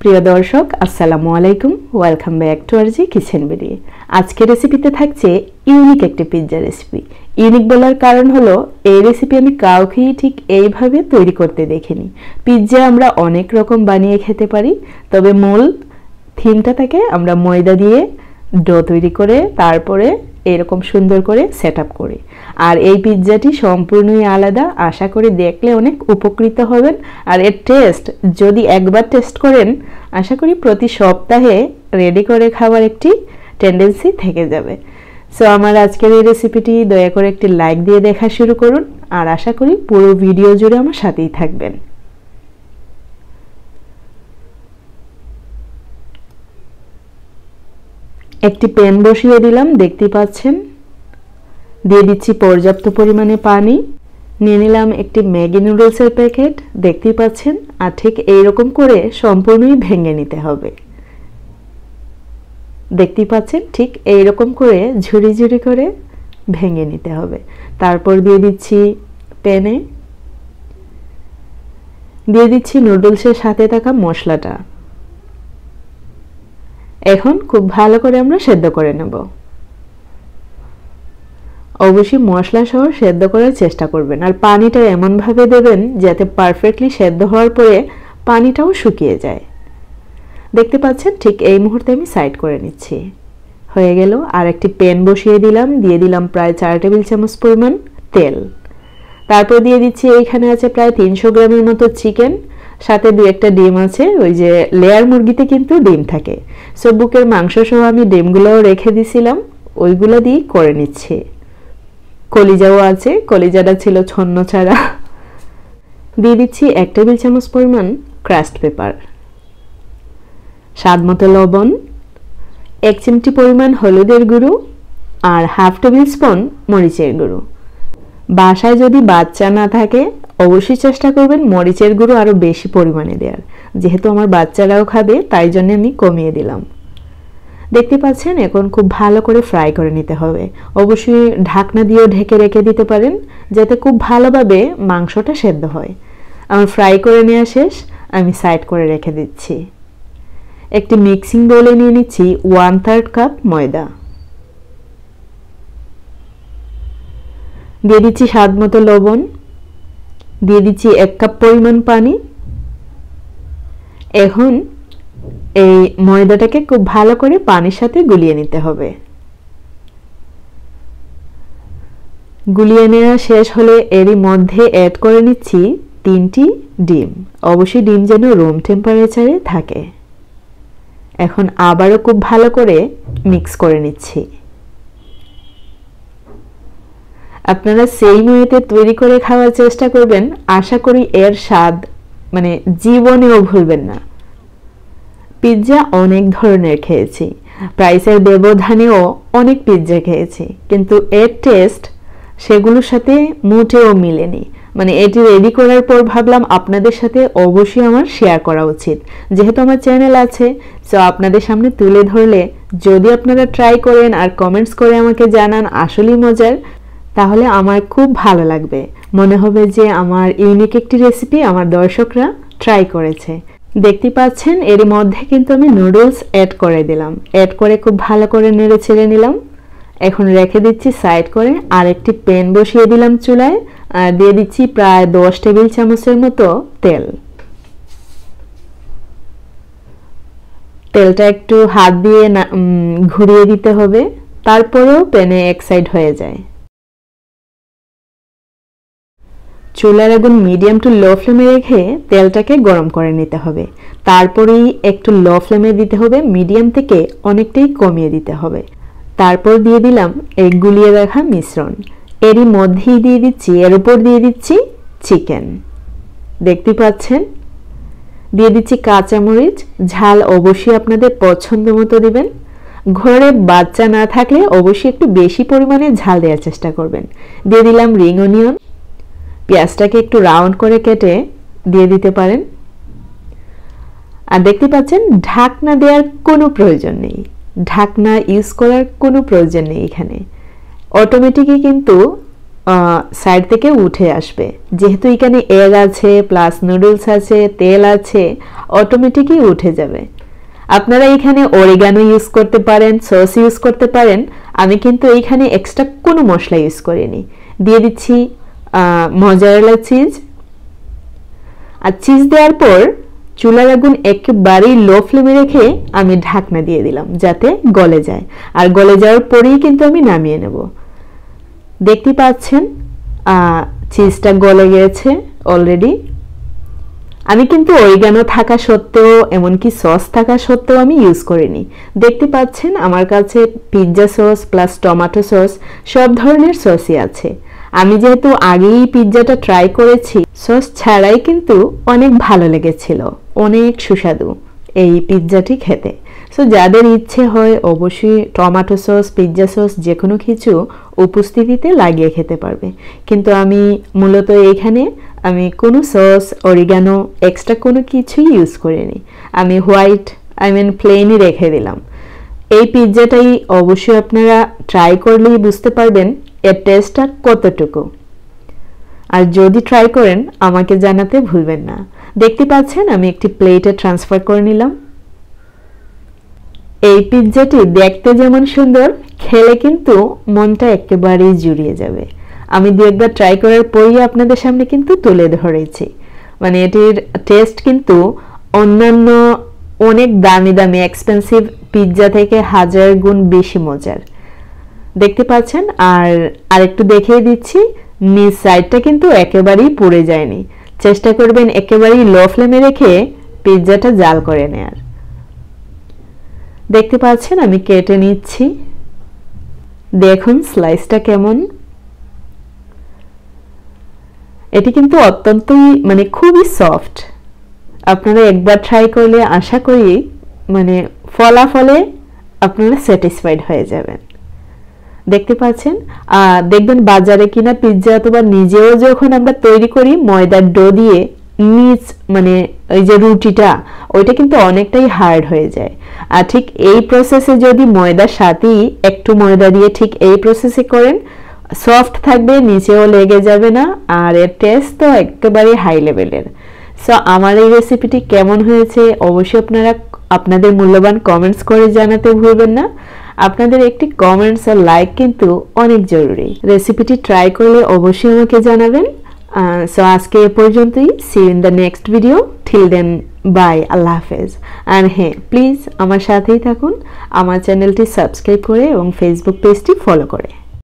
প্রিয় দর্শক আসসালামু আলাইকুম, welcome back to RG kitchen video. আজকের রেসিপিতে থাকছে ইউনিক একটি পিৎজা রেসিপি। ইউনিক বলার কারণ হলো এই রেসিপি আমি কাউকেই ঠিক এইভাবে তৈরি করতে দেখিনি। পিৎজা আমরা অনেক রকম বানিয়ে খেতে পারি, তবে মূল থিমটা থাকে আমরা ময়দা দিয়ে ডো তৈরি করে তারপরে এরকম সুন্দর করে সেট আপ করি। আর এই পিৎজাটি সম্পূর্ণই আলাদা, আশা করি দেখলে অনেক উপকৃত হবেন। আর এর টেস্ট যদি একবার টেস্ট করেন, আশা করি প্রতি সপ্তাহে রেডি করে খাওয়ার একটি টেন্ডেন্সি থেকে যাবে। সো আমার আজকের এই রেসিপিটি দয়া করে একটি লাইক দিয়ে দেখা শুরু করুন, আর আশা করি পুরো ভিডিও জুড়ে আমার সাথেই থাকবেন। একটি প্যান বসিয়ে দিলাম, দেখতে পাচ্ছেন। দিয়ে দিচ্ছি পর্যাপ্ত পরিমাণে পানি। নিয়ে নিলাম একটি ম্যাগি নুডলসের প্যাকেট, দেখতেই পাচ্ছেন। আর ঠিক এইরকম করে সম্পূর্ণই ভেঙে নিতে হবে। দেখতেই পাচ্ছেন, ঠিক এইরকম করে ঝুরি ঝুরি করে ভেঙে নিতে হবে। তারপর দিয়ে দিচ্ছি প্যানে, দিয়ে দিচ্ছি নুডলসের সাথে থাকা মশলাটা। এখন খুব ভালো করে আমরা সেদ্ধ করে নেব। অবশ্যই মশলা সহ সেদ্ধ করার চেষ্টা করবেন, আর পানিটা এমনভাবে দেবেন যাতে পারফেক্টলি সেদ্ধ হওয়ার পরে পানিটাও শুকিয়ে যায়। দেখতে পাচ্ছেন, ঠিক এই মুহূর্তে আমি সাইড করে নিচ্ছি। হয়ে গেল। আর একটি প্যান বসিয়ে দিলাম, দিয়ে দিলাম প্রায় 4 টেবিল চামচ পরিমাণ তেল। তারপর দিয়ে দিচ্ছি, এইখানে আছে প্রায় 300 গ্রামের মতো চিকেন, সাথে 2-1টা ডিম আছে। ওই যে লেয়ার মুরগিতে কিন্তু ডিম থাকে, সো বুকের মাংস সহ আমি ডিমগুলোও রেখে দিছিলাম, ওইগুলো দিয়ে করে নিচ্ছি। কলিজাও আছে, কলিজাটা ছিল ছন্ন ছাড়া। দিয়ে দিচ্ছি 1 টেবিল চামচ পরিমাণ ক্রাস্ট পেপার, স্বাদ মতো লবণ, 1 চিমটি পরিমাণ হলুদের গুঁড়ো, আর 1/2 টেবিল স্পুন মরিচের গুঁড়ো। বাসায় যদি বাচ্চা না থাকে অবশ্যই চেষ্টা করবেন মরিচের গুঁড়ো আরও বেশি পরিমাণে দেওয়ার। যেহেতু আমার বাচ্চারাও খাবে, তাই জন্য আমি কমিয়ে দিলাম। দেখতে পাচ্ছেন, এখন খুব ভালো করে ফ্রাই করে নিতে হবে। অবশ্যই ঢাকনা দিয়েও ঢেকে রেখে দিতে পারেন, যাতে খুব ভালোভাবে মাংসটা সেদ্ধ হয়। আমার ফ্রাই করে নেওয়া শেষ, আমি সাইড করে রেখে দিচ্ছি। একটি মিক্সিং বোলে নিয়ে নিচ্ছি 1/3 কাপ ময়দা। দিয়ে দিচ্ছি স্বাদ মতো লবণ, দিয়ে দিচ্ছি 1 কাপ পরিমাণ পানি। এখন এই ময়দাটাকে খুব ভালো করে পানির সাথে গুলিয়ে নিতে হবে। গুলিয়ে নেওয়া শেষ হলে এরই মধ্যে অ্যাড করে নিচ্ছি 3টি ডিম। অবশ্যই ডিম যেন রুম টেম্পারেচারে থাকে। এখন আবারও খুব ভালো করে মিক্স করে নিচ্ছি। আপনারা সেই ওয়েতে তৈরি করে খাওয়ার চেষ্টা করবেন, আশা করি এর স্বাদ জীবনেও ভুলবেন না। পিৎজা অনেক ধরনের খেয়েছি, প্রাইসের ব্যবধানেও অনেক পিৎজা খেয়েছি, কিন্তু এর টেস্ট সেগুলোর সাথে মোটেও মিলেনি। এটি রেডি করার পর ভাবলাম আপনাদের সাথে অবশ্যই আমার শেয়ার করা উচিত। যেহেতু আমার চ্যানেল আছে, সো আপনাদের সামনে তুলে ধরলে যদি আপনারা ট্রাই করেন আর কমেন্টস করে আমাকে জানান আসলেই মজার, তাহলে আমার খুব ভালো লাগবে। মনে হবে যে আমার ইউনিক একটি রেসিপি আমার দর্শকরা ট্রাই করেছে। দেখতে পাচ্ছেন, এর মধ্যে কিন্তু আমি নুডলস অ্যাড করে দিলাম। অ্যাড করে খুব ভালো করে নেড়ে ছেড়ে নিলাম। এখন রেখে দিচ্ছি সাইড করে। আর একটি প্যান বসিয়ে দিলাম চুলায়, আর দিয়ে দিচ্ছি প্রায় 10 টেবিল চামচের মতো তেল। তেলটা একটু হাত দিয়ে ঘুরিয়ে দিতে হবে, তারপরেও প্যানে এক সাইড হয়ে যায়। চুলার আগুন মিডিয়াম টু লো ফ্লেমে রেখে তেলটাকে গরম করে নিতে হবে। তারপরেই একটু লো ফ্লেমে দিতে হবে, মিডিয়াম থেকে অনেকটাই কমিয়ে দিতে হবে। তারপর দিয়ে দিলাম এই গুলিয়ে রাখা মিশ্রণ। এরই মধ্যেই দিয়ে দিচ্ছি, এর উপর দিয়ে দিচ্ছি চিকেন। দেখতে পাচ্ছেন, দিয়ে দিচ্ছি কাঁচামরিচ। ঝাল অবশ্যই আপনাদের পছন্দ মতো দিবেন। ঘরে বাচ্চা না থাকলে অবশ্যই একটু বেশি পরিমাণে ঝাল দেওয়ার চেষ্টা করবেন। দিয়ে দিলাম রিং অনিয়ন। পেঁয়াজটাকে একটু রাউন্ড করে কেটে দিয়ে দিতে পারেন। আর দেখতে পাচ্ছেন, ঢাকনা দেওয়ার কোনো প্রয়োজন নেই, ঢাকনা ইউজ করার কোনো প্রয়োজন নেই। এখানে অটোমেটিকই কিন্তু সাইড থেকে উঠে আসবে। যেহেতু এখানে এগ আছে প্লাস নুডলস আছে, তেল আছে, অটোমেটিকই উঠে যাবে। আপনারা এখানে অরিগানো ইউজ করতে পারেন, সস ইউজ করতে পারেন। আমি কিন্তু এইখানে এক্সট্রা কোনো মশলা ইউজ করিনি। দিয়ে দিচ্ছি মজারেলা চিজ। আর চিজ দেওয়ার পর চুলার আগুন একেবারেই লো ফ্লেমে রেখে আমি ঢাকনা দিয়ে দিলাম যাতে গলে যায়। আর গলে যাওয়ার পরেই কিন্তু আমি নামিয়ে নেব। দেখতে পাচ্ছেন চিজটা গলে গেছে অলরেডি। আমি কিন্তু অরিগানো থাকা সত্ত্বেও, এমনকি সস থাকা সত্ত্বেও আমি ইউজ করিনি। দেখতে পাচ্ছেন আমার কাছে pizza sauce plus tomato sauce সব ধরনের সসই আছে। আমি যেহেতু আগেই পিৎজাটা ট্রাই করেছি, সস ছাড়াই কিন্তু অনেক ভালো লেগেছিল, অনেক সুস্বাদু এই পিৎজাটি খেতে। সো যাদের ইচ্ছে হয় অবশ্যই টমেটো সস, পিৎজা সস যে কোনো কিছু উপস্থিতিতে লাগিয়ে খেতে পারবে। কিন্তু আমি মূলত এখানে আমি কোনো সস, অরিগানো, এক্সট্রা কোনো কিছুই ইউজ করিনি। আমি প্লেনই রেখে দিলাম। এই পিৎজাটাই অবশ্যই আপনারা ট্রাই করলেই বুঝতে পারবেন এর টেস্টটা কতটুকু। আর যদি ট্রাই করেন আমাকে জানাতে ভুলবেন না। দেখতে পাচ্ছেন আমি একটি প্লেটে ট্রান্সফার করে নিলাম। এই পিৎজাটি দেখতে যেমন সুন্দর, খেলে কিন্তু মনটা একেবারেই জুড়িয়ে যাবে। আমি দু একবার ট্রাই করার পরই আপনাদের সামনে কিন্তু তুলে ধরেছি। মানে এটির টেস্ট কিন্তু অন্যান্য অনেক দামি দামি এক্সপেন্সিভ পিৎজা থেকে 1000 গুণ বেশি মজার। দেখতে পাচ্ছেন। আর আরেকটু দেখিয়ে দিচ্ছি, নিচ সাইডটা কিন্তু একেবারেই পুড়ে যায়নি। চেষ্টা করবেন একেবারেই লো ফ্লেমে রেখে পিৎজাটা জাল করে নেয়ার। দেখতে পাচ্ছেন আমি কেটে নিচ্ছি। দেখুন স্লাইসটা কেমন। এটি কিন্তু অত্যন্তই খুবই সফট। আপনারা একবার ট্রাই করলে আশা করি ফলাফলে আপনারা স্যাটিসফাইড হয়ে যাবেন। দেখতে পাচ্ছেন। দেখবেন বাজারে কিনা পিৎজা অথবা নিজেও যখন আমরা তৈরি করি ময়দার ডো দিয়ে, নিচ ওই যে রুটিটা ওইটা কিন্তু অনেকটাই হার্ড হয়ে যায়। আর ঠিক এই প্রসেসে যদি ময়দার সাথেই একটু ময়দা দিয়ে ঠিক এই প্রসেসে করেন, সফট থাকবে, নিচেও লেগে যাবে না, আর এর টেস্ট তো একেবারে হাই লেভেলের। সো আমার এই রেসিপিটি কেমন হয়েছে অবশ্যই আপনারা আপনাদের মূল্যবান কমেন্টস করে জানাতে ভুলবেন না। আপনাদের একটি কমেন্টস আর লাইক কিন্তু অনেক জরুরি। রেসিপিটি ট্রাই করলে অবশ্যই আমাকে জানাবেন। সো আজকে এ পর্যন্তই। See you in the next video. Till then bye, আল্লাহ হাফেজ। আর হ্যাঁ, প্লিজ আমার সাথেই থাকুন, আমার চ্যানেলটি সাবস্ক্রাইব করে এবং ফেসবুক পেজটি ফলো করে।